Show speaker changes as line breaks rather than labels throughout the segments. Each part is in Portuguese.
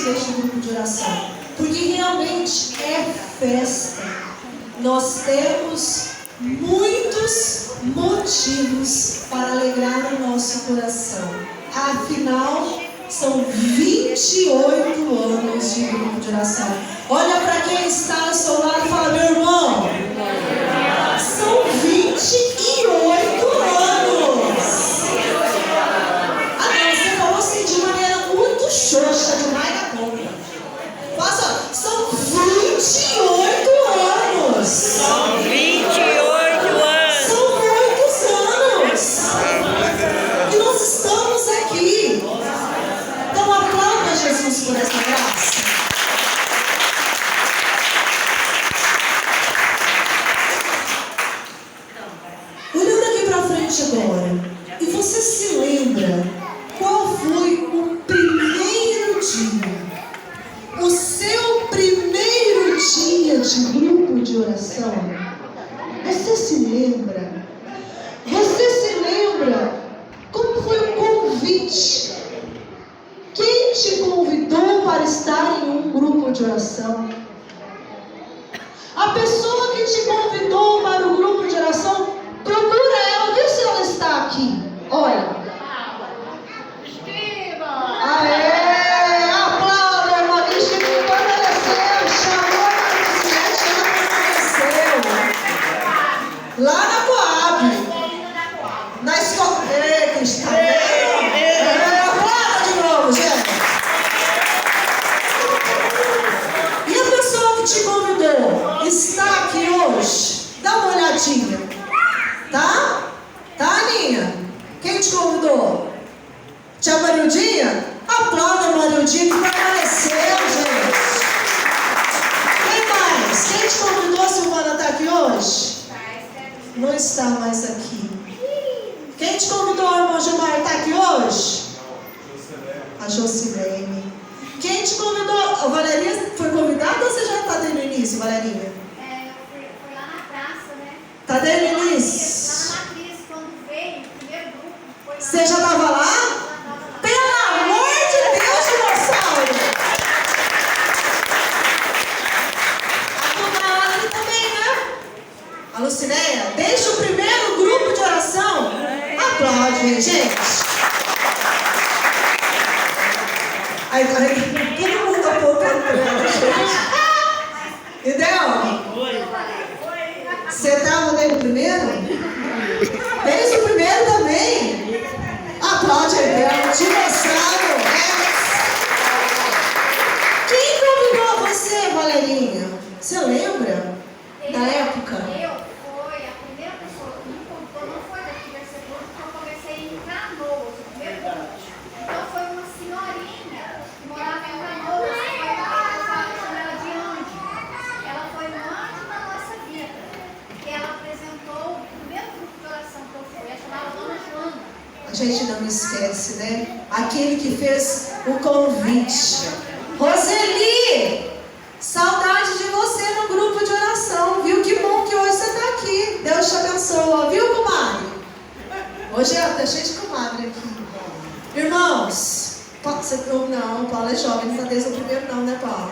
deste grupo de oração, porque realmente é festa. Nós temos muitos motivos para alegrar o nosso coração. Afinal, são 28 anos de grupo de oração. Olha para quem está ao seu lado e fala: meu irmão, são 28 anos. Ah, não, você falou assim de maneira muito xoxa, demais da conta. Passa, são 28 anos.
São 28 anos.
São muitos anos. E nós estamos aqui. Então aplauda Jesus por essa graça. Olhando aqui para frente agora, e você se lembra qual foi o primeiro dia? O seu primeiro dia de grupo de oração? Você se lembra? Você se lembra como foi o convite? Quem te convidou para estar em um grupo de oração? A pessoa que te convidou para o grupo de oração, procura ela, vê se ela está aqui. Olha. Aê! Aplauda, irmã. Diz que me fortaleceu, chamou a lá na Coab. Na escola. Ei, Cristão. Aplauda de novo, gente. E a pessoa que te convidou está aqui hoje? Dá uma olhadinha. Tá? Tá, Aninha? Quem te convidou? Tia Marildinha? Aplauda a Marildinha que permaneceu, gente. Quem mais? Quem te convidou, Silvana, está aqui hoje? Não está mais aqui. Quem te convidou, irmão Gilmar, está aqui hoje? A Jocilene. Quem te convidou? A Valeria foi convidada ou você já está desde o início, Valerinha?
Foi lá na praça, né?
Está desde o início?
Lá na Cris, quando veio o primeiro grupo, foi lá.
Você já estava lá? Pelo amor de Deus, dinossauro! A dona Ana também, né? A Lucinéia, desde o primeiro grupo de oração. Aplaude, gente. Aí, todo mundo apontando para ela, gente. Entendeu? Você estava desde o primeiro? Desde o primeiro também. Aplaude a Bela, dinossauro. Quem convidou você, Valerinha? Você lembra da época?
A primeira pessoa que me contou não foi daqui da segunda, porque eu comecei em Canoas, o primeiro grupo. Então foi uma senhorinha que morava em Canoas, foi ela de anjo. Ela foi um anjo na nossa vida. E ela apresentou o primeiro grupo de oração que eu fui, ela chamava Dona Joana.
A gente não esquece, né? Aquele que fez o convite. Roseli, saudade de você no grupo de oração, viu? Que bom que hoje você está aqui. Deus te abençoe, viu, comadre? Hoje tá cheio de comadre aqui. Irmãos, não, Paulo é jovem, não está desde o primeiro não, né, Paulo?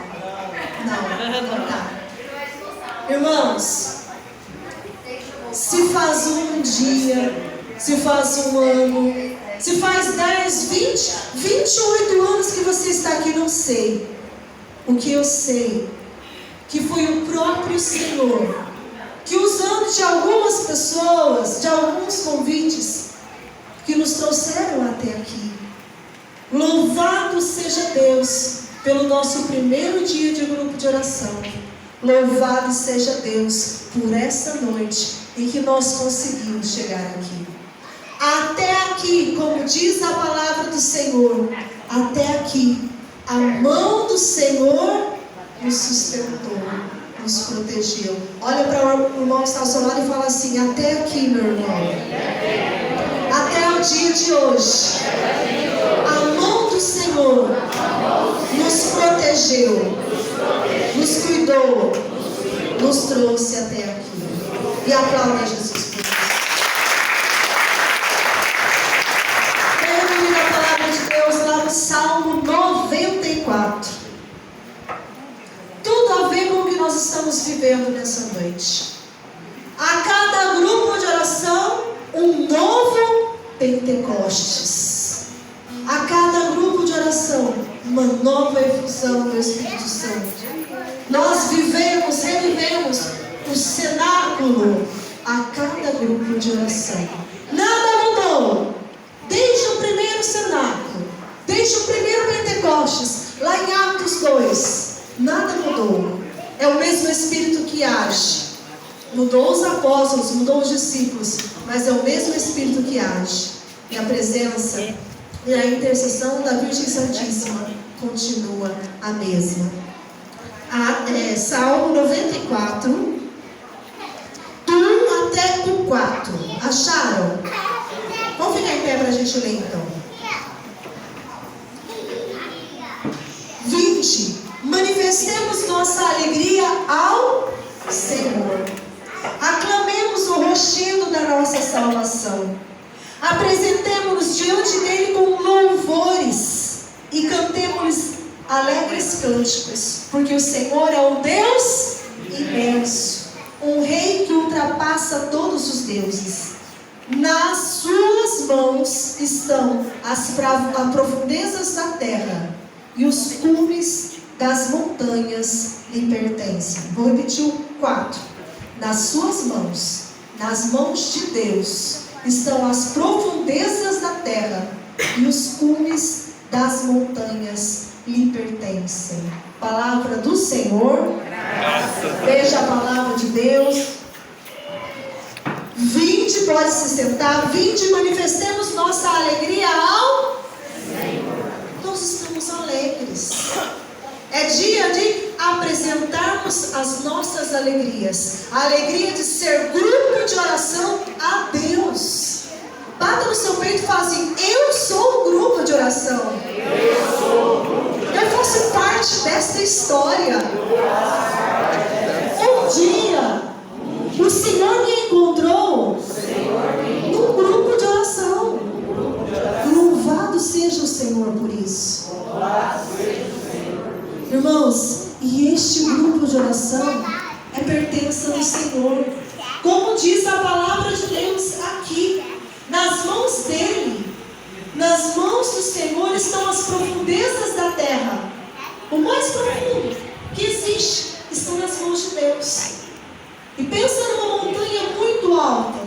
Não tá. Irmãos, se faz um dia, se faz um ano, se faz 10, 20, 28 anos que você está aqui, não sei. O que eu sei, que foi o próprio Senhor, que usando de algumas pessoas, de alguns convites, que nos trouxeram até aqui. Louvado seja Deus pelo nosso primeiro dia de grupo de oração. Louvado seja Deus por essa noite em que nós conseguimos chegar aqui. Até aqui, como diz a palavra do Senhor, até aqui, a mão do Senhor nos sustentou, nos protegeu. Olha para o irmão que está ao seu lado e fala assim: até aqui, meu irmão, até o dia de hoje, a mão do Senhor nos protegeu, nos cuidou, nos trouxe até aqui. E aplauda Jesus por isso. Termina a palavra de Deus lá no Salmo 94. nós estamos vivendo nessa noite. A cada grupo de oração, um novo Pentecostes. A cada grupo de oração, uma nova efusão do Espírito Santo. Nós revivemos o cenáculo a cada grupo de oração. Nada mudou. Desde o primeiro cenáculo, desde o primeiro Pentecostes, lá em Atos 2, nada mudou. É o mesmo Espírito que age. Mudou os apóstolos, mudou os discípulos, mas é o mesmo Espírito que age. E a presença e a intercessão da Virgem Santíssima continua a mesma. Salmo 94, do 1 até o 4. Acharam? Vamos ficar em pé para a gente ler então. 20. Manifestemos nossa alegria ao Senhor. Aclamemos o rochedo da nossa salvação. Apresentemo-nos diante dele com louvores e cantemos alegres cânticos, porque o Senhor é um Deus imenso, um Rei que ultrapassa todos os deuses. Nas suas mãos estão as profundezas da terra, e os cumes das montanhas lhe pertencem. Vou repetir o 4. Nas suas mãos, nas mãos de Deus, estão as profundezas da terra, e os cumes das montanhas lhe pertencem. Palavra do Senhor. Veja a palavra de Deus. 20, pode se sentar. 20, manifestemos nossa alegria ao Senhor. Nós estamos alegres. É dia de apresentarmos as nossas alegrias. A alegria de ser grupo de oração a Deus. Bata no seu peito e fala assim: eu sou um grupo de oração. Eu faço parte desta história. Um dia, o Senhor me encontrou num grupo de oração. Louvado seja o Senhor por isso. Irmãos, e este grupo de oração é pertença do Senhor. Como diz a palavra de Deus aqui, nas mãos dele, nas mãos do Senhor estão as profundezas da terra. O mais profundo que existe estão nas mãos de Deus. E pensa numa montanha muito alta,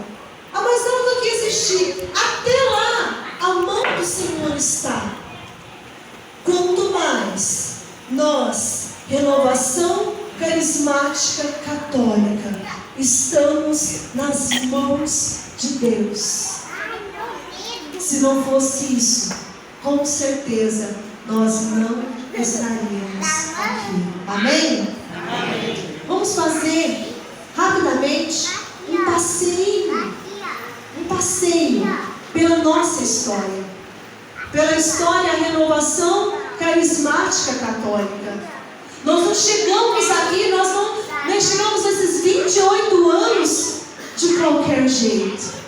a mais alta que existir. Até lá, a mão do Senhor está. Quanto mais nós, Renovação Carismática Católica, estamos nas mãos de Deus. Se não fosse isso, com certeza nós não estaríamos aqui. Amém? Amém. Vamos fazer rapidamente um passeio pela nossa história, pela história da Renovação Carismática Católica. Nós não chegamos aqui, nós não chegamos esses 28 anos de qualquer jeito.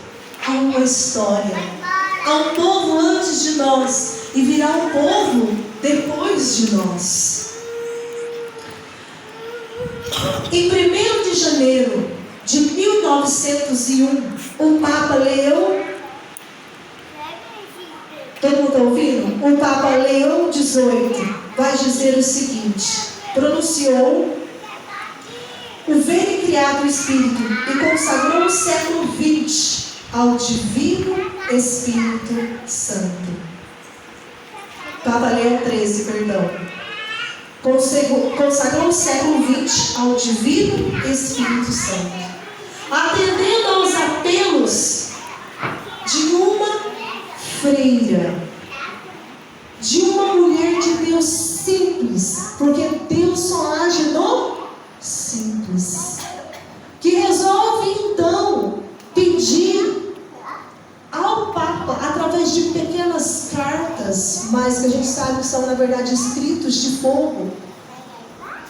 Há uma história, há um povo antes de nós e virá um povo depois de nós. Em 1º de janeiro de 1901, o Papa Leão, todo mundo está ouvindo? O Papa Leão XVIII vai dizer o seguinte: pronunciou o ver e criado Espírito e consagrou o século XX ao Divino Espírito Santo. Papa Leão XIII, perdão. Consagrou o século XX ao Divino Espírito Santo, atendendo aos apelos de uma freira, de uma mulher de Deus simples, porque Deus só age no simples, que resolve então pedir ao Papa, através de pequenas cartas, mas que a gente sabe que são na verdade escritos de fogo,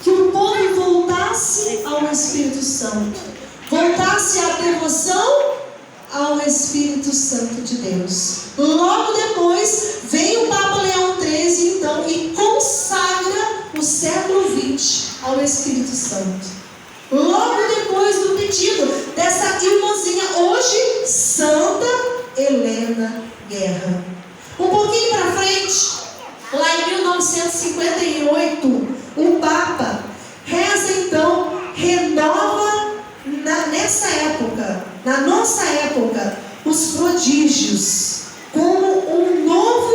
que o povo voltasse ao Espírito Santo, voltasse à devoção ao Espírito Santo de Deus. Logo depois vem o Papa Leão XIII então e consagra o século XX ao Espírito Santo. pedido dessa irmãzinha, hoje, Santa Helena Guerra. Um pouquinho para frente, lá em 1958, o Papa reza então, renova nessa época, na nossa época, os prodígios, como um novo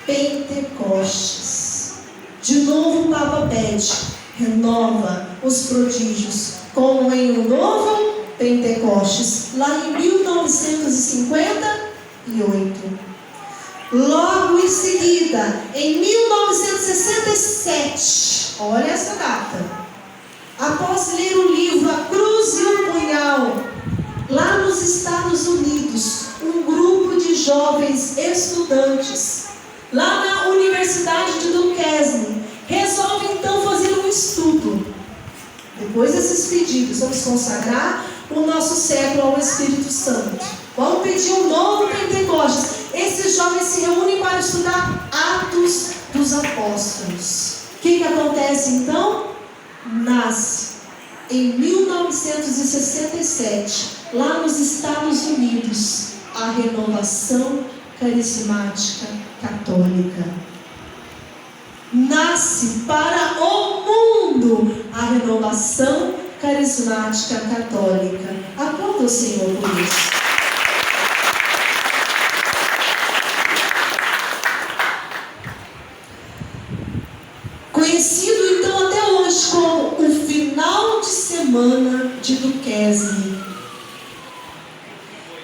Pentecostes. De novo o Papa pede, renova os prodígios, como em um novo Pentecostes, lá em 1958. Logo em seguida, em 1967, olha essa data, após ler o livro A Cruz e o Punhal, lá nos Estados Unidos, um grupo de jovens estudantes, lá na Universidade de Duquesne, resolve então fazer um estudo. Depois desses pedidos, vamos consagrar o nosso século ao Espírito Santo. Vamos pedir um novo Pentecostes. Esses jovens se reúnem para estudar Atos dos Apóstolos. O que acontece então? Nasce em 1967, lá nos Estados Unidos, a Renovação Carismática Católica. Nasce para o mundo a Renovação Carismática Católica. Aplauda o Senhor por isso. Conhecido então até hoje como o final de semana de Duquesne.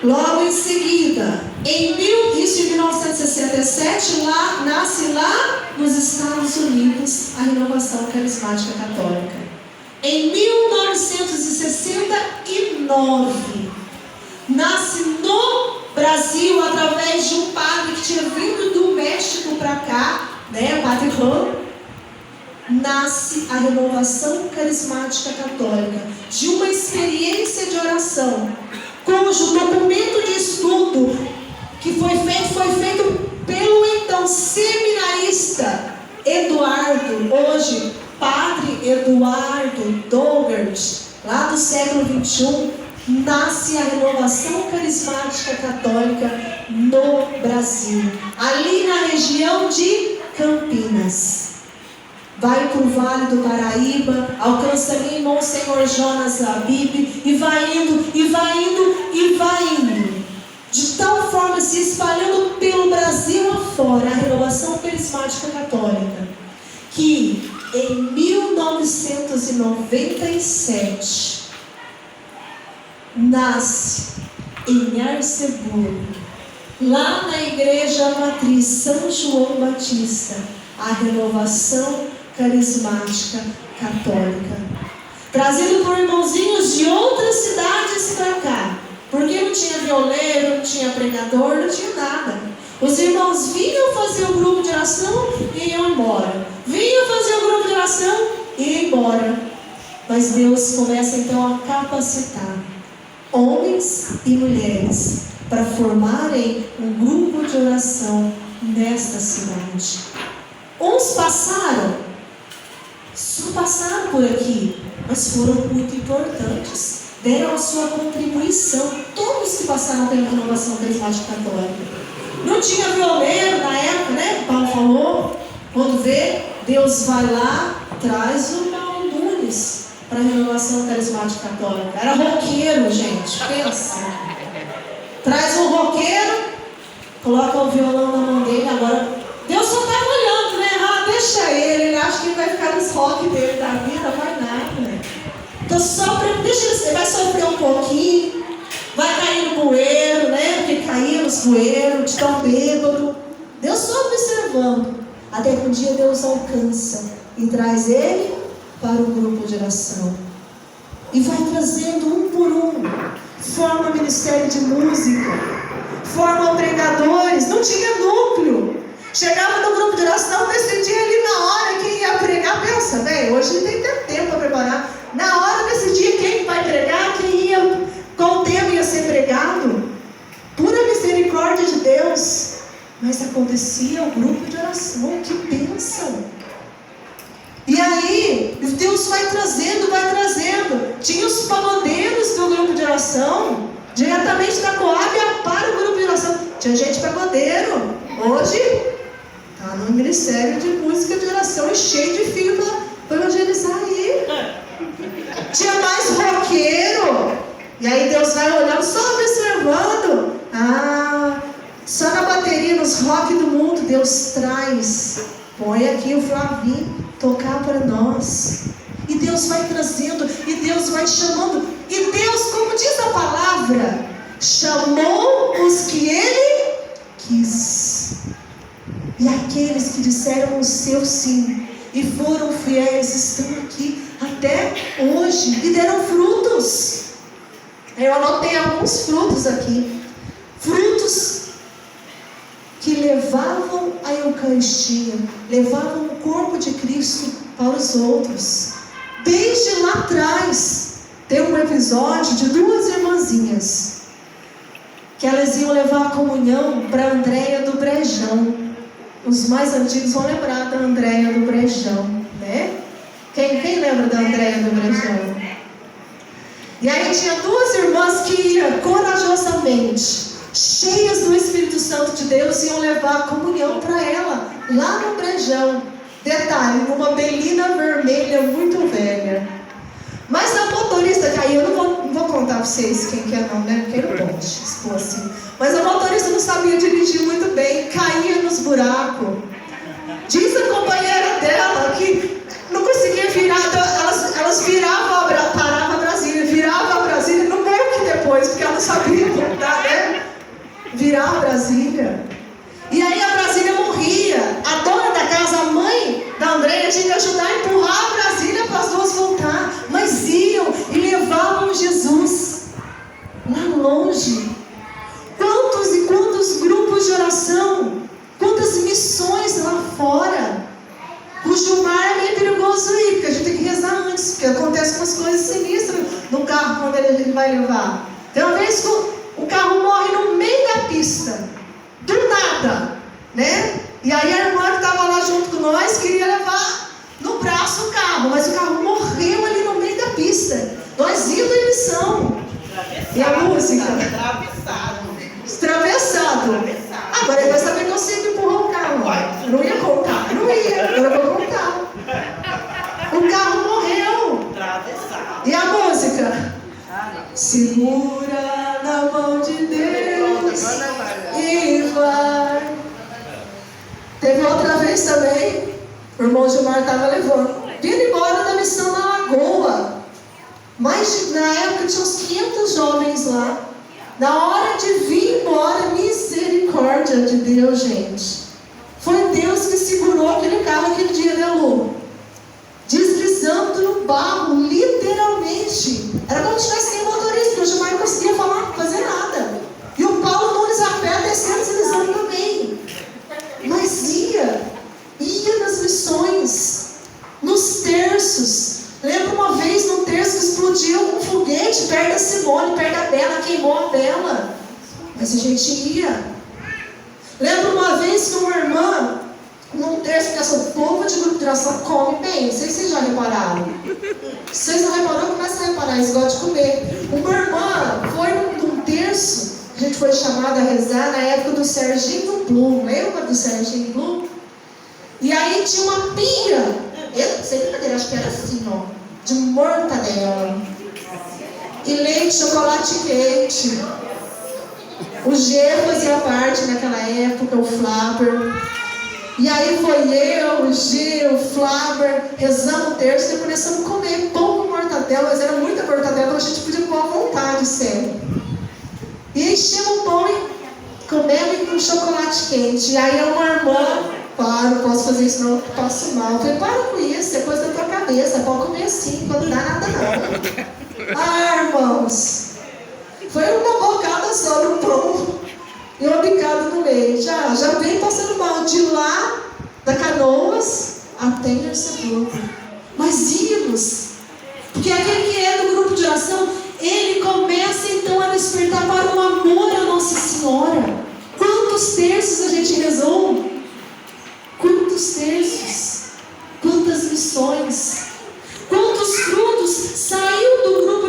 Logo em seguida, em 1967, nasce lá nos Estados Unidos a Renovação Carismática Católica. Em 1969, nasce no Brasil, através de um padre que tinha vindo do México para cá, o Padre Juan, nasce a Renovação Carismática Católica, de uma experiência de oração, cujo documento de estudo que foi feito pelo então seminarista Eduardo, hoje Padre Eduardo Dougert, lá do século XXI, nasce a Renovação Carismática Católica no Brasil, ali na região de Campinas. Vai para o Vale do Paraíba, alcança ali em Monsenhor Jonas Abib, e vai indo, e vai indo, e vai indo. De tal forma se espalhando pelo Brasil afora, a Renovação Carismática Católica, que em 1997 nasce em Arceburgo, lá na Igreja Matriz São João Batista, a Renovação Carismática Católica, trazido por irmãozinhos de outras cidades para cá, porque não tinha violeiro, não tinha pregador, não tinha nada. Os irmãos vinham fazer o grupo de oração e iam embora, vinham fazer o grupo de oração e iam embora. Mas Deus começa então a capacitar homens e mulheres para formarem um grupo de oração nesta cidade. Uns só passaram por aqui, mas foram muito importantes, deram a sua contribuição. Todos que passaram pela Renovação Carismática Católica. Não tinha violeiro na época, né? Paulo falou, quando vê, Deus vai lá, traz o Paulo Nunes para a Renovação Carismática Católica. Era roqueiro, gente, pensa. Traz um roqueiro, coloca o violão na mão dele. Agora, Deus só estava olhando, né? Deixa ele acha que ele vai ficar nos rock dele da vida, vai nada, né? Então deixa ele vai sofrer um pouquinho, vai cair no bueiro, né? Porque caía nos bueiros, de tão bêbado. Deus só observando, até que um dia Deus alcança e traz ele para o grupo de oração. E vai trazendo um por um, forma ministério de música, forma pregadores, não tinha núcleo. Chegava no grupo de oração, decidia ali na hora quem ia pregar. Pensa, velho, hoje não tem tanto tempo para preparar. Na hora decidia quem vai pregar, qual tema ia ser pregado. Pura misericórdia de Deus. Mas acontecia o grupo de oração, que bênção. E aí, Deus vai trazendo, tinha os pagodeiros do grupo de oração, diretamente da Coab para o grupo de oração. Tinha gente pagodeiro. Hoje está no Ministério de Música de Oração e cheio de fio para evangelizar aí. Tinha mais roqueiro. E aí Deus vai olhando, só observando. Só na bateria, nos rock do mundo, Deus traz. Põe aqui o Flavinho tocar para nós. E Deus vai trazendo, e Deus vai chamando. E Deus, como diz a palavra, chamou os que Ele quis. E aqueles que disseram o seu sim e foram fiéis estão aqui até hoje e deram frutos. Eu anotei alguns frutos aqui. Frutos que levavam a Eucaristia, levavam o corpo de Cristo para os outros. Desde lá atrás, tem um episódio de duas irmãzinhas que elas iam levar a comunhão para Andréia do Brejão. Os mais antigos vão lembrar da Andréia do Brejão, né? Quem lembra da Andréia do Brejão? E aí tinha duas irmãs que iam corajosamente, cheias do Espírito Santo de Deus, iam levar a comunhão para ela, lá no Brejão. Detalhe, numa belina vermelha muito velha. Mas a motorista caiu, eu não vou contar para vocês quem que é não, né? Porque não pode expor assim. Mas a motorista não sabia dirigir muito bem, caía nos buracos. Diz a companheira dela que não conseguia virar, elas viravam, parava a Brasília, virava a Brasília no meio depois, porque ela não sabia voltar, né? Virar a Brasília. E aí a Brasília morria. A dona da casa, a mãe da Andréia, tinha que ajudar a empurrar a Brasília para as duas voltar. Mas iam e levavam Jesus lá longe. Quantos e quantos grupos de oração, quantas missões lá fora. O Gilmar é meio perigoso ir, porque a gente tem que rezar antes, porque acontecem umas coisas sinistras no carro quando ele vai levar. Tem uma vez que o carro morre no meio da pista, do nada, né? E aí a irmã que estava lá junto com nós queria levar no braço o carro, mas o carro morreu ali no meio da pista. Nós íamos em missão. E a música? Atravessado. Agora ele vai saber que eu sempre empurrou o carro. Eu não ia contar, não ia, agora eu vou contar. O carro morreu. E a música? Segura na mão de Deus e vai. Teve outra vez também, o irmão Gilmar estava levando, vindo embora da missão na Lagoa. Mas na época tinha uns 500 jovens lá. Na hora de vir embora, misericórdia de Deus, gente. Foi Deus que segurou aquele carro aquele dia, né, Lu? Deslizando no barro, literalmente. Era como se tivesse sem motorista, porque o Gilmar não conseguia fazer nada. E o Paulo Nunes a pé descendo, deslizando também. Mas ia nas missões, nos terços. Lembro uma vez num terço que explodiu um foguete perto da Simone, perto da Bela, queimou a Bela. Mas a gente ia. Lembro uma vez que uma irmã, num terço, que essa povo de grupo de oração come bem. Não sei se vocês já repararam. Se vocês não repararam, começa a reparar, eles gostam de comer. Uma irmã foi num terço, a gente foi chamada a rezar na época do Serginho Blum. Lembra do Serginho Blum? E aí tinha uma pia. Eu não sei brincadeira, acho que era assim, ó, de mortadela e leite, chocolate quente. O G fazia parte naquela época, o Flapper. E aí foi eu, o G, o Flapper, rezamos o terço e depois começamos a comer pão com mortadela, mas era muita mortadela, então a gente podia pôr à vontade sempre. E enchemos o pão e comemos com chocolate quente. E aí uma irmã, não posso fazer isso não, passo mal. Eu falei, para com isso, é coisa da tua cabeça, pode comer assim, quando não dá nada não. Irmãos, foi uma bocada só no pão e uma picada no leite. Já vem passando mal de lá, da Canoas, até em Arceburgo. Mas íamos, porque aquele que é do grupo de oração, ele começa então a despertar para o amor à Nossa Senhora. Quantos terços a gente rezou? Quantos terços, quantas missões, quantos frutos saiu do grupo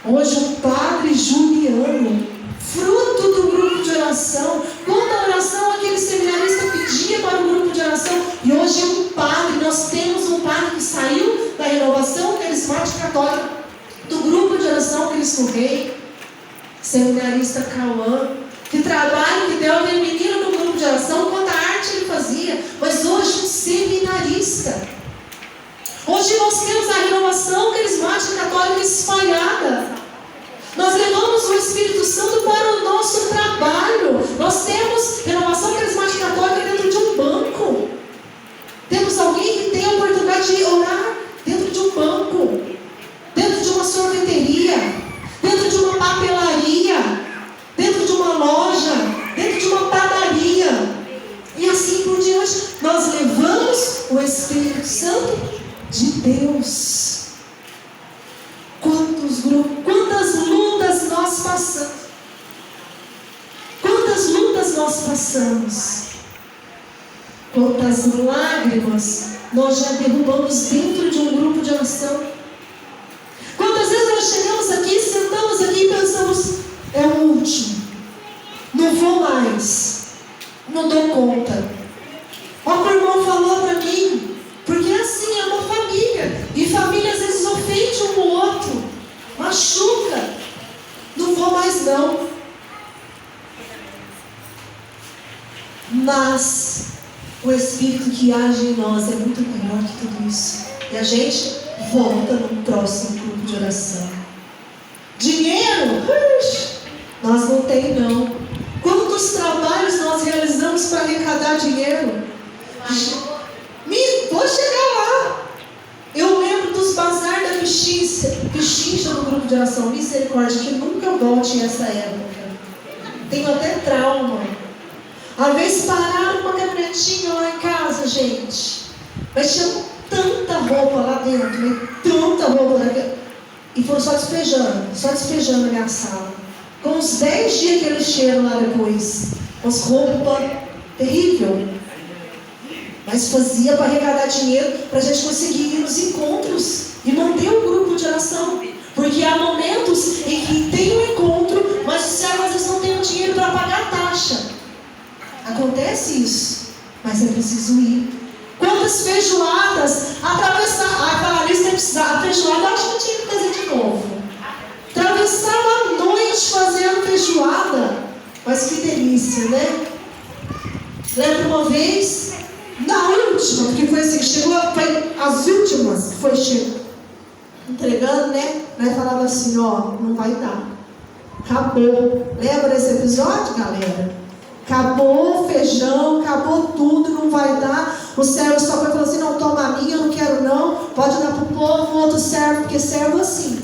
Hoje o padre Juliano, fruto do grupo de oração, quanta oração aquele seminarista pedia para o grupo de oração, e hoje é um padre. Nós temos um padre que saiu da renovação carismática católica, do grupo de oração Cristo Rei, seminarista Cauã, que trabalho que deu aquele menino no grupo de oração, quanta arte ele fazia, mas hoje um seminarista. Hoje nós temos a renovação carismática católica espalhada. Nós levamos o Espírito Santo para o nosso trabalho. Nós temos renovação carismática católica dentro de um banco. Temos alguém que tem a oportunidade de orar dentro de um banco, dentro de uma sorveteria, dentro de uma papelaria, dentro de uma loja, dentro de uma padaria. E assim por diante, nós levamos o Espírito Santo de Deus. Quantas lutas nós passamos. Quantas lutas nós passamos. Quantas lágrimas nós já derrubamos dentro de um grupo de oração. Quantas vezes nós chegamos aqui, sentamos aqui e pensamos: é o último, não vou mais, não dou conta. Ó, o irmão falou para mim, porque assim é uma família, e família às vezes ofende um ao outro, machuca, não vou mais não. Mas o Espírito que age em nós é muito maior que tudo isso, e a gente volta no próximo grupo de oração. Dinheiro? Nós não tem não. Quantos trabalhos nós realizamos para arrecadar dinheiro? Vou chegar lá. Eu lembro dos bazar da Pichincha no grupo de oração. Misericórdia, que nunca volte essa época. Tenho até trauma. Às vezes pararam uma caminhonetinha lá em casa, gente. Mas tinha tanta roupa lá dentro, tanta roupa lá dentro. E foram só despejando na minha sala. Com uns 10 dias que eles cheiram lá depois. Umas roupas terríveis. Mas fazia para arrecadar dinheiro, para a gente conseguir ir nos encontros e manter o grupo de oração. Porque há momentos em que tem um encontro, mas os servos às vezes não têm o dinheiro para pagar a taxa. Acontece isso, mas é preciso ir. Quantas feijoadas atravessar? Falar isso, a feijoada acho que eu tinha que fazer de novo. Atravessava a noite fazendo feijoada. Mas que delícia, né? Lembro uma vez, na última, porque foi assim, chegou, foi as últimas, foi entregando, né? Nós falava assim, ó, não vai dar. Acabou. Lembra desse episódio, galera? Acabou o feijão, acabou tudo, não vai dar. O servo só foi falar assim, não, toma a minha, eu não quero não. Pode dar para o povo, outro servo, porque servo assim.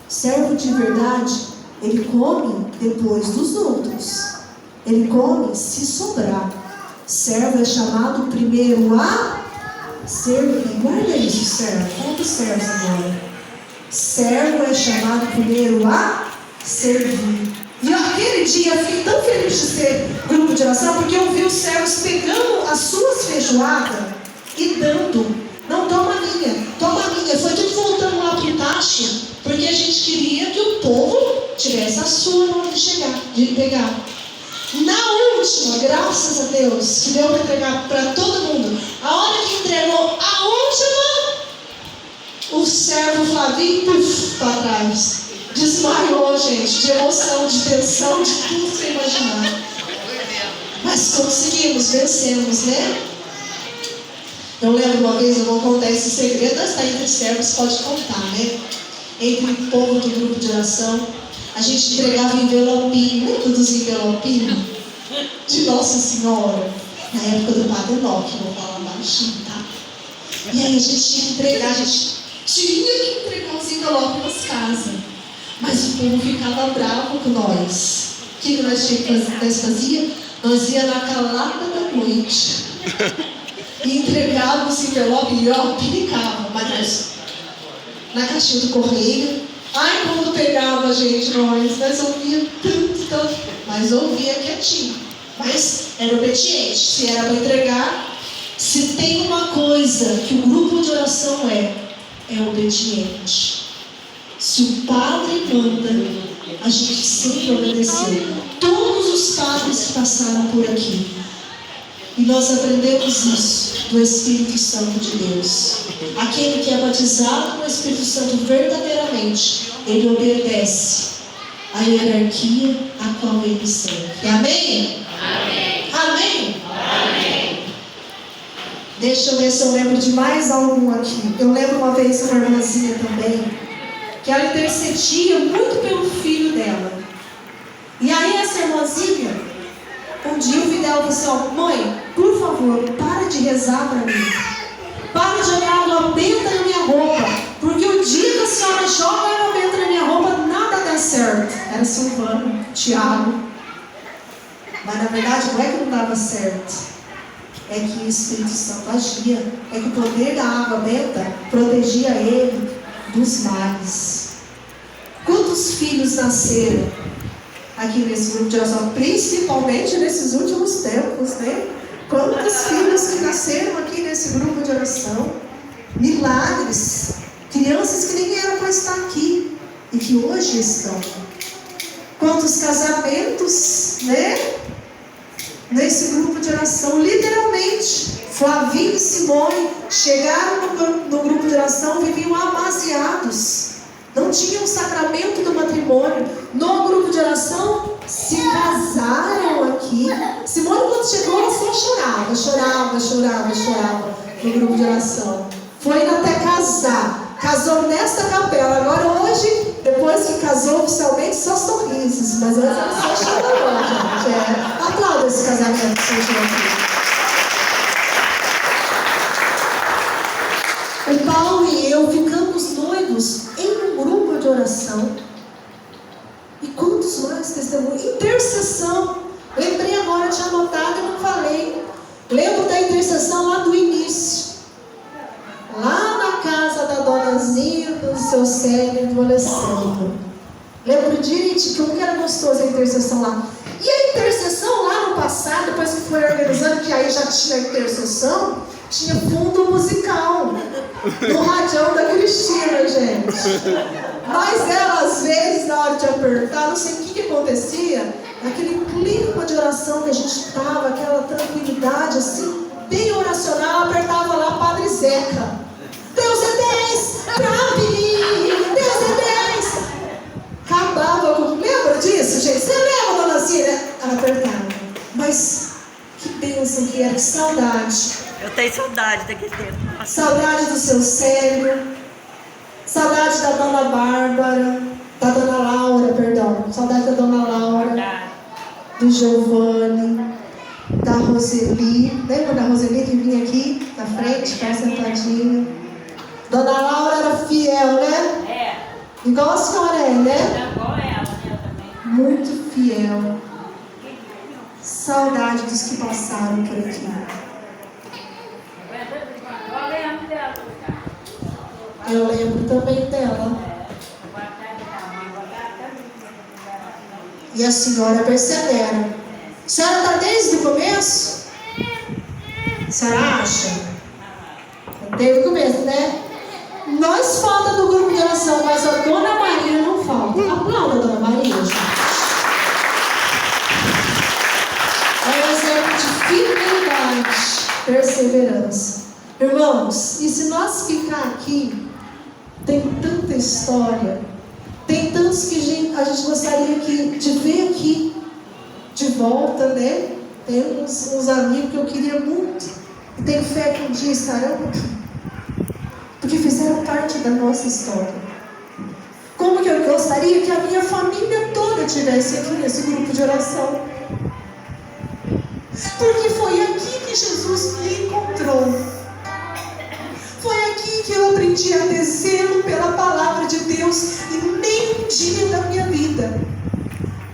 Servo de verdade, ele come depois dos outros. Ele come se sobrar. Servo é chamado primeiro a servir. Guarda isso, servo. Quantos servos agora? Servo é chamado primeiro a servir. E aquele dia eu fiquei tão feliz de ser grupo de oração, porque eu vi os servos pegando as suas feijoadas e dando. Não, toma a minha, toma a minha. Foi tudo voltando lá para o tacho, porque a gente queria que o povo tivesse a sua na hora de chegar, de pegar. Na última, graças a Deus, que deu para entregar para todo mundo, a hora que entregou a última, o servo Flavinho, para trás. Desmaiou, gente, de emoção, de tensão, de tudo que você imaginar. Mas conseguimos, vencemos, né? Eu lembro uma vez, eu vou contar esse segredo, está entre servos, pode contar, né? Entre o povo do grupo de oração, a gente entregava envelopinho, lembra dos envelopinhos? De Nossa Senhora, na época do Padre Enoque, vou falar baixinho, tá? E aí a gente tinha que entregar, a gente tinha que entregar os envelopes nas casas. Mas o povo ficava bravo com nós. O que nós fazíamos? Nós ia na calada da noite e entregávamos esse envelope e ó, pinicava, mas na caixinha do correio. Ai, quando pegava, gente, nós ouvia tanto, mas ouvia quietinho. Mas era obediente. Se era para entregar, se tem uma coisa que o grupo de oração é obediente. Se Se o padre manda, a gente sempre obedeceu. Todos os padres que passaram por aqui. E nós aprendemos isso do Espírito Santo de Deus. Aquele que é batizado com o Espírito Santo verdadeiramente, ele obedece a hierarquia a qual ele serve. Amém? Amém. Amém? Amém. Deixa eu ver se eu lembro de mais algum aqui. Eu lembro uma vez uma irmãzinha também, que ela intercedia muito pelo filho dela. E aí essa irmãzinha, um dia eu vi dela e disse: mãe, por favor, para de rezar para mim. Para de jogar água benta na minha roupa. Porque o dia que a senhora joga água benta na minha roupa, nada dá certo. Era Silvano, Tiago. Mas na verdade não é que não dava certo. É que o Espírito Santo agia. É que o poder da água benta protegia ele dos males. Quantos filhos nasceram aqui nesse grupo de oração, principalmente nesses últimos tempos, né? Quantos filhos que nasceram aqui nesse grupo de oração? Milagres. Crianças que nem eram para estar aqui e que hoje estão. Quantos casamentos, né? Nesse grupo de oração, literalmente. Flavinho e Simone chegaram no grupo de oração, viviam amaziados. Não tinham o sacramento do matrimônio. No grupo de oração, se casaram aqui. Simone, quando chegou, ela só chorava no grupo de oração. Foi indo até casar. Casou nesta capela. Agora hoje, depois que casou oficialmente, só sorrisos. Mas antes ela só chorou, gente. Aplauda esse casamento que vocês vão aqui. O Paulo e eu ficamos noivos em um grupo de oração. E quantos mais testemunhos? Intercessão. Lembrei agora, tinha anotado e não falei. Lembro da intercessão lá do início. Lá na casa da Dona Zinha, do seu Célio e do Alessandro. Lembro direitinho, como que era gostoso a intercessão lá. E a intercessão lá no passado, depois que foi organizando, que aí já tinha intercessão, tinha fundo musical no radião da Cristina, gente. Mas ela, às vezes, na hora de apertar, não sei o que acontecia, aquele clima de oração que a gente estava, aquela tranquilidade, assim, bem oracional, apertava lá Padre Zeca. Deus é 10, pra mim, Deus é 10. Acabava com... Lembra disso, gente? Você lembra, Dona Cira? Ela apertava. Mas que bênção que era, que saudade.
Eu tenho saudade daquele tempo.
Saudade do seu Célio. Saudade da Dona Bárbara. Da Dona Laura, perdão. Saudade da Dona Laura. Do Giovanni. Da Roseli. Lembra da Roseli que vinha aqui na frente, ficava sentadinha? Dona Laura era fiel, né? É. Igual a senhora é, né? Igual ela, né? Também. Muito fiel. Saudade dos que passaram por aqui. Eu lembro também dela. E a senhora persevera. A senhora está desde o começo? A senhora acha? Desde o começo, né? Nós falta do grupo de oração, mas a Dona Maria não falta. Aplauda a Dona Maria, gente. É um exemplo de fidelidade, perseverança. Irmãos, e se nós ficar aqui, tem tanta história, tem tantos que a gente gostaria de ver aqui de volta, né? Tem uns amigos que eu queria muito, e tenho fé que um dia estarão aqui, porque fizeram parte da nossa história. Como que eu gostaria que a minha família toda estivesse aqui nesse grupo de oração? Porque foi aqui que Jesus me encontrou. Foi aqui que eu aprendi a ter zelo pela palavra de Deus e nem um dia da minha vida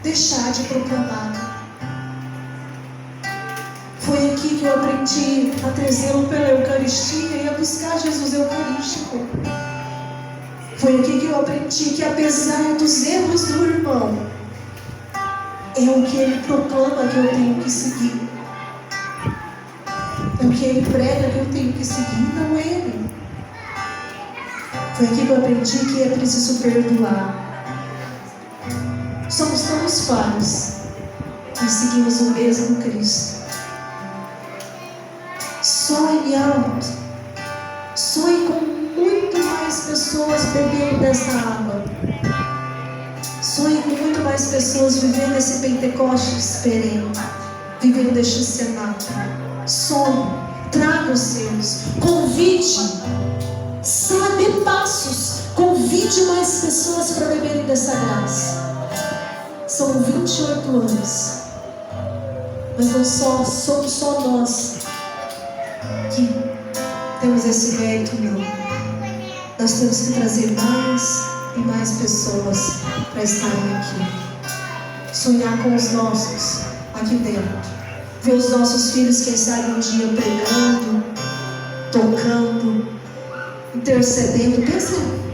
deixar de proclamar. Foi aqui que eu aprendi a ter zelo pela Eucaristia e a buscar Jesus Eucarístico. Foi aqui que eu aprendi que, apesar dos erros do irmão, é o que ele proclama que eu tenho que seguir. É o que ele prega que eu tenho que seguir, não ele. Foi Foi aqui que eu aprendi que é preciso perdoar. Somos todos falhos e seguimos o mesmo Cristo. Sonhe alto. Sonhe com muito mais pessoas bebendo dessa água. Sonhe com muito mais pessoas vivendo esse Pentecostes perene, vivendo este cenário. Sonhe, traga os seus, convide, sabe passos, convide mais pessoas para beberem dessa graça. São 28 anos, mas não somos só nós que temos esse mérito, não. Nós temos que trazer mais e mais pessoas para estarem aqui. Sonhar com os nossos aqui dentro. Ver os nossos filhos, quem sabe um dia pregando, tocando, intercedendo.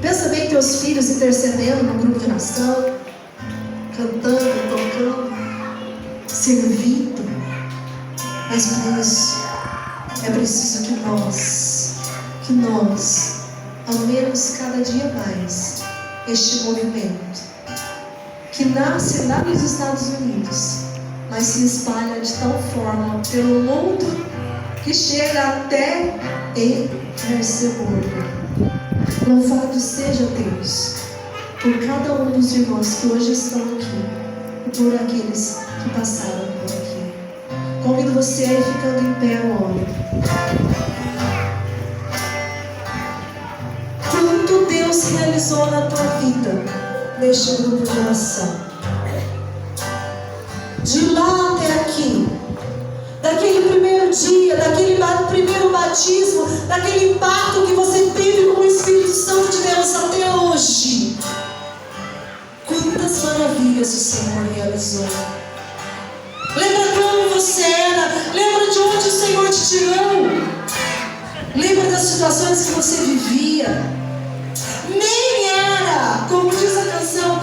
Pensa bem teus filhos intercedendo no grupo de oração, cantando, tocando, servindo. Mas para isso é preciso que nós amemos cada dia mais este movimento que nasce lá nos Estados Unidos, mas se espalha de tal forma pelo mundo que chega até em Merceburgo. Louvado seja Deus por cada um dos irmãos que hoje estão aqui e por aqueles que passaram por aqui. Convido você a ir ficando em pé agora. Quanto Deus realizou na tua vida neste grupo de oração. De lá até aqui, daquele primeiro dia, daquele primeiro batismo, daquele impacto que você teve com o Espírito Santo de Deus até hoje. Quantas maravilhas o Senhor realizou. Lembra como você era? Lembra de onde o Senhor te tirou? Lembra das situações que você vivia? Nem era, como diz a canção,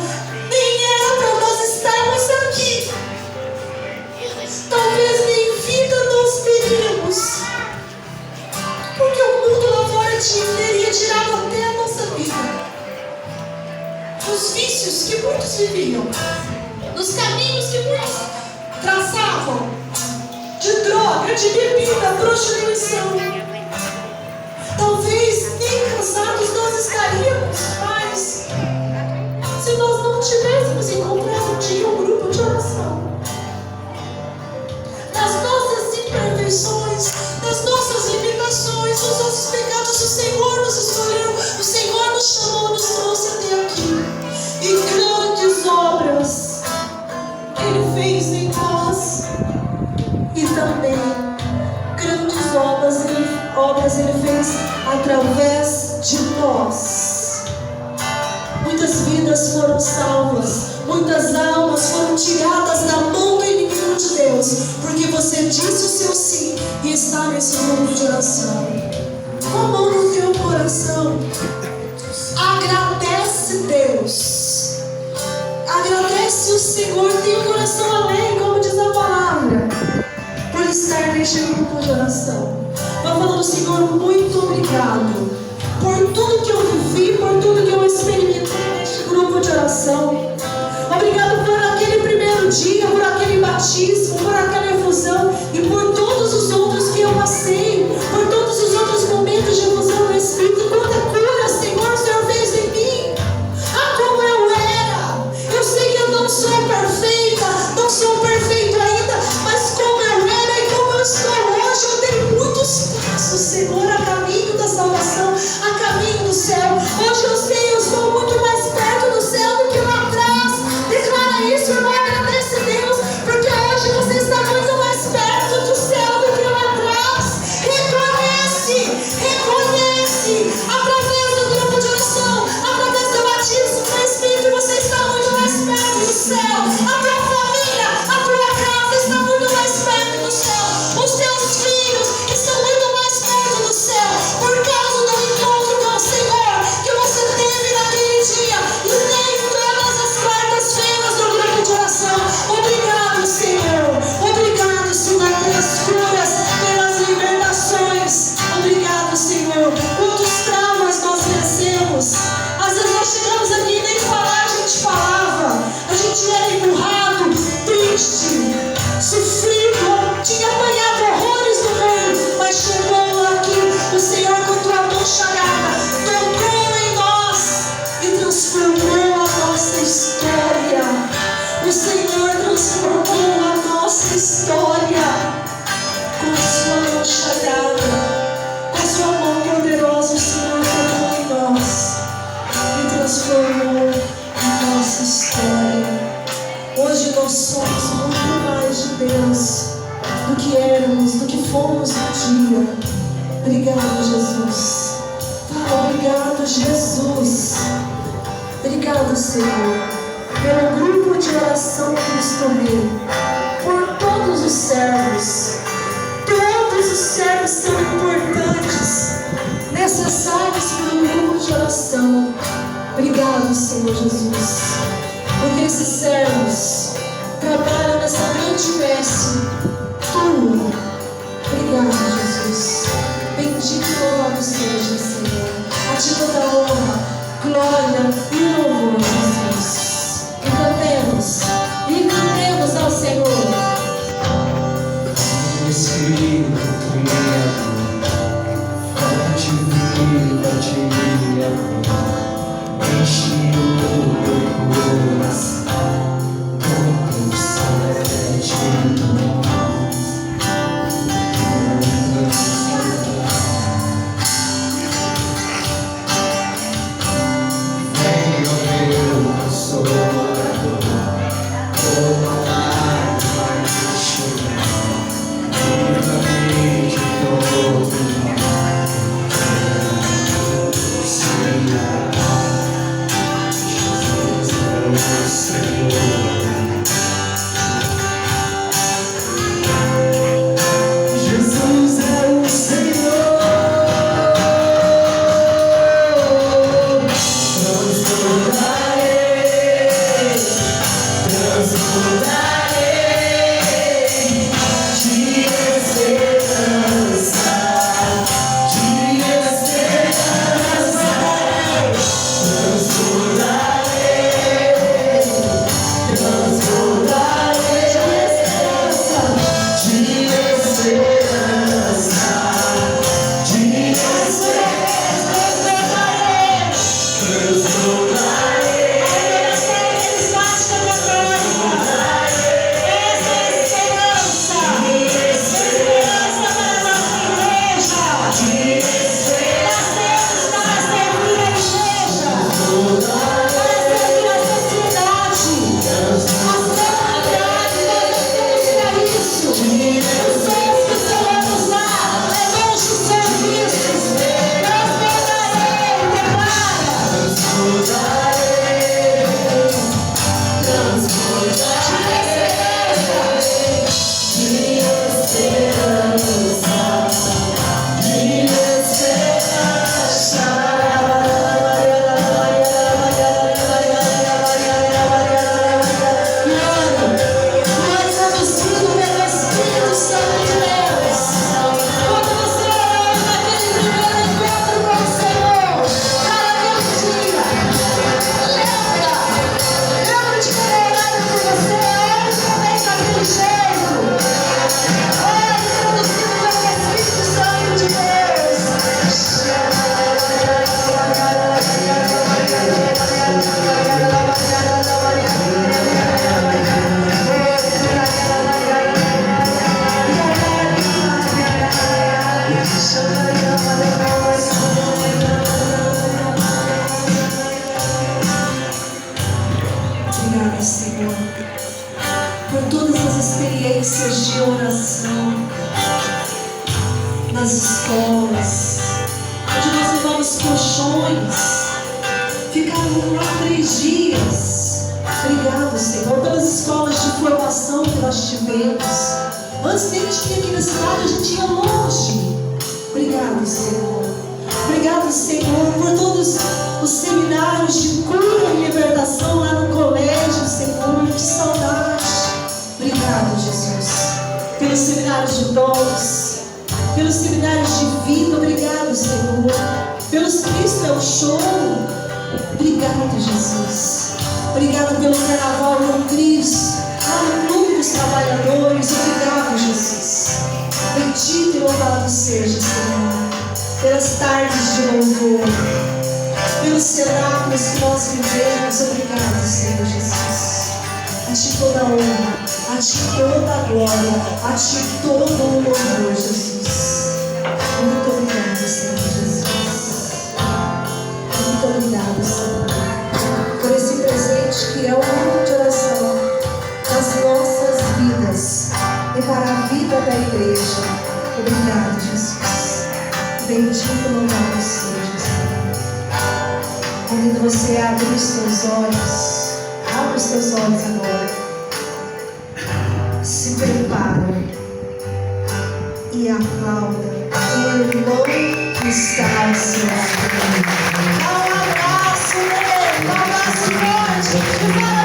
nem era para nós estarmos aqui. Talvez nem vida nós teríamos, porque o mundo lá fora teria tirado até a nossa vida. Os vícios que muitos viviam, nos caminhos que muitos traçavam, de droga, de bebida, prostituição. Talvez nem casados nós estaríamos mais, se nós não tivéssemos encontrado um dia um grupo de oração. Nas nossas imperfeições, nas nossas limitações, nos nossos pecados, o Senhor nos escolheu, o Senhor nos chamou, nos trouxe até aqui. E grandes obras Ele fez em nós. E também grandes obras Ele fez através de nós. Muitas vidas foram salvas, muitas almas foram tiradas da mão do inimigo de Deus, porque você disse o seu sim e está nesse grupo de oração. Com a mão no teu coração, agradece Deus, agradece o Senhor, tem um coração alegre, como diz a palavra, por estar neste grupo de oração. Vai falando, Senhor, muito obrigado por tudo que eu vivi, por tudo que eu experimentei neste grupo de oração. Obrigado por aquele primeiro dia, por aquele batismo, por aquela efusão e por todos os outros que eu passei, por todos os outros momentos de efusão do Espírito. Quanta cura, Senhor, o Senhor fez em mim. Ah, como eu era! Eu sei que eu não sou perfeita, não sou perfeito ainda, mas como eu era e como eu estou hoje, eu tenho muitos passos, Senhor, a caminho da salvação, a caminho do céu. Hoje eu sei, eu estou muito mais perto do céu do que lá atrás. Declara isso, irmão, agradece a Deus, porque hoje você está muito do que éramos, do que fomos um dia. Obrigado, Jesus. Fala, obrigado, Jesus. Obrigado, Senhor, pelo grupo de oração Cristo Rei, por todos os servos. Todos os servos são importantes, necessários para o grupo de oração. Obrigado, Senhor Jesus, porque esses servos trabalham nessa grande messe tua. Obrigado, Jesus. Bendito e louvado seja, Senhor. A ti toda honra, glória e louvor, Jesus. E cantemos ao Senhor.
Espírito Criador, fonte viva de amor, enche o meu coração com teu sangue. Vem, ó meu Consolador, como a lágrima de chorar. Vivamente todo mal, Jesus é o Senhor. Jesus é o Senhor. Transbordarei de esperança, de esperança. Transbordarei de esperança, de esperança. Transbordarei.
Obrigada, Senhor, por todas as experiências de oração nas escolas, onde nós levamos colchões, ficavam lá 3 dias. Obrigado, Senhor, pelas escolas de formação que nós tivemos. Antes nem tinha aqui na cidade, a gente ia longe. Obrigado, Senhor. Obrigado, Senhor, por todos os seminários de cura e libertação lá no colégio, Senhor. Que saudade. Obrigado, Jesus, pelos seminários de dons, pelos seminários de vida. Obrigado, Senhor, pelos Cristo é o show. Obrigado, Jesus. Obrigado pelo carnaval com Cristo, lá no Clube dos Trabalhadores. Obrigado, Jesus. Bendito e louvado seja, Senhor, pelas tardes de louvor, pelos cenáculos que nós vivemos. Obrigado, Senhor Jesus. A ti toda a honra, a ti toda a glória, a ti todo o louvor, Jesus. Muito obrigado, Senhor Jesus. Muito obrigado, Senhor, por esse presente que é o grupo de oração das nossas vidas e para a vida vida da igreja. Obrigado, Jesus. Bendito louvado seja. Quando você abre os seus olhos, abre os seus olhos agora. Se prepara e aplauda. Ele não está ao seu lado. Dá um abraço nele, dá um abraço forte.